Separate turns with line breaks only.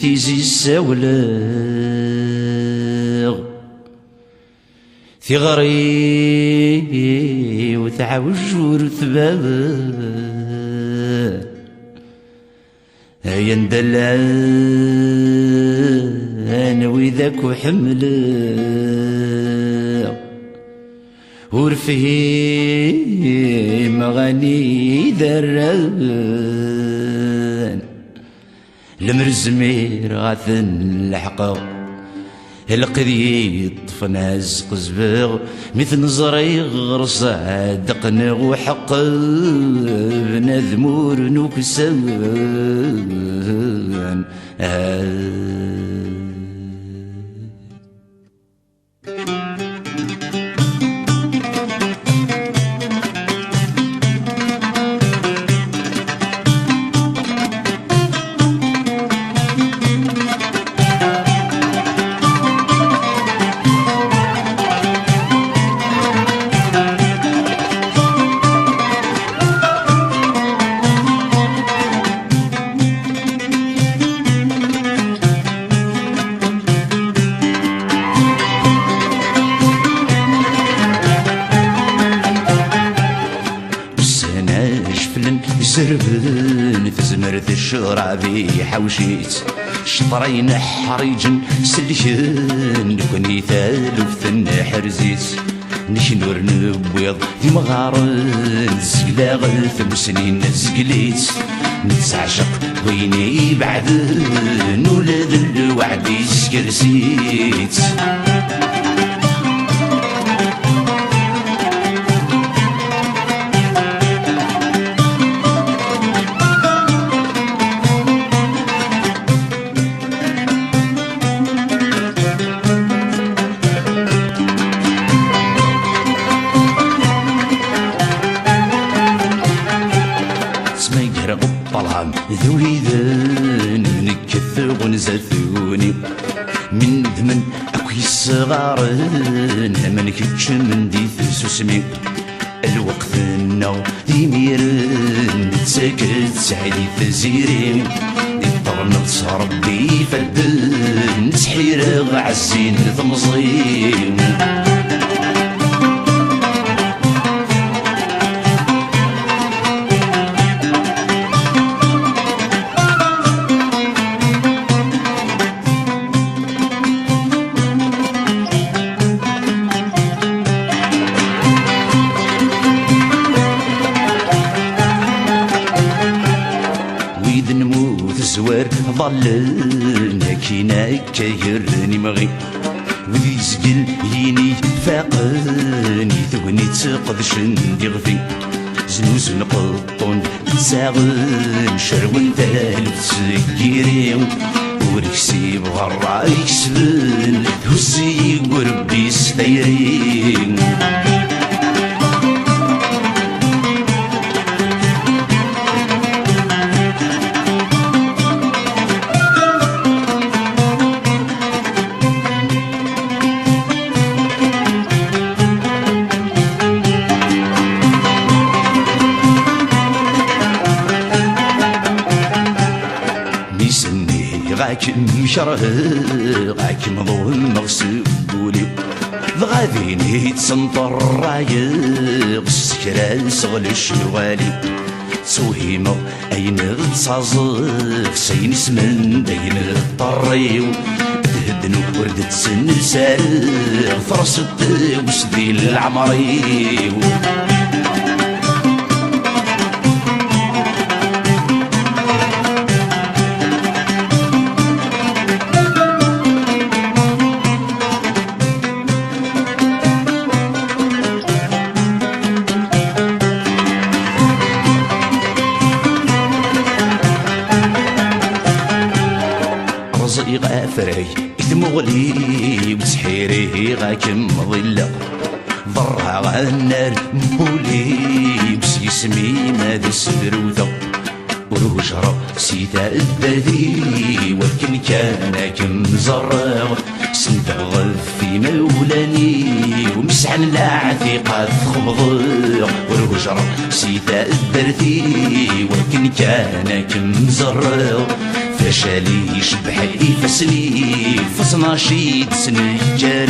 تيزي السولغ ثغري وتعوج ورثباب هيا ندلع انا وذاك وحمل ورفهيم غني دران المرزمير غاثن الحقا القديد طفناز قزبغ مثل زري غرس دقنغ وحق بنذمور نكسان زربن في زمرة الشرع بي حوشيت شطرين حريجن سلكن كوني ثالث حرزيت نشنور نبيض في مغارن زقلا غلث سنين زقليت نتعشق ويني بعدن ولاد الوعد سكرسيت طلعم ذوي ذن نكث ونزثوني من ذمن اكوي الصغارن من كتش من ديث سوسمي الوقت النو ديميرن تسكت سعيدي تزيري الطرنط ربي فدن تحير عزين ثمزين زوار ظللنا كينا كيرني مغي وذي زقل يني فاقني ثوني تقدش نديغفي زنوز نقطون تساغن شرون ثالث سكيري وركسي بغرا يكسبن هزي وربي ستيرين غاك مشره غاك مظلم مغسولي ضغاذيني تسنطر رايق السكران سغل الشوالي سوهيمة اين تصازف سين اسمن دين الطريو تهدنو وردة سن سالغ فرصت وسدي العمريو غافري ثمغلي وسحيري غاكم ظلة ضرها غنار مولي بس يسمي ماذا السبروثة وروج راسي تأددي ولكن كان كم زرغ سندغ في مولاني ومسحن العتيقة تخبض والهجر سيدا الدرتي ولكن كان كمزر فشالي شبحي فسني فصناشيد سن الجار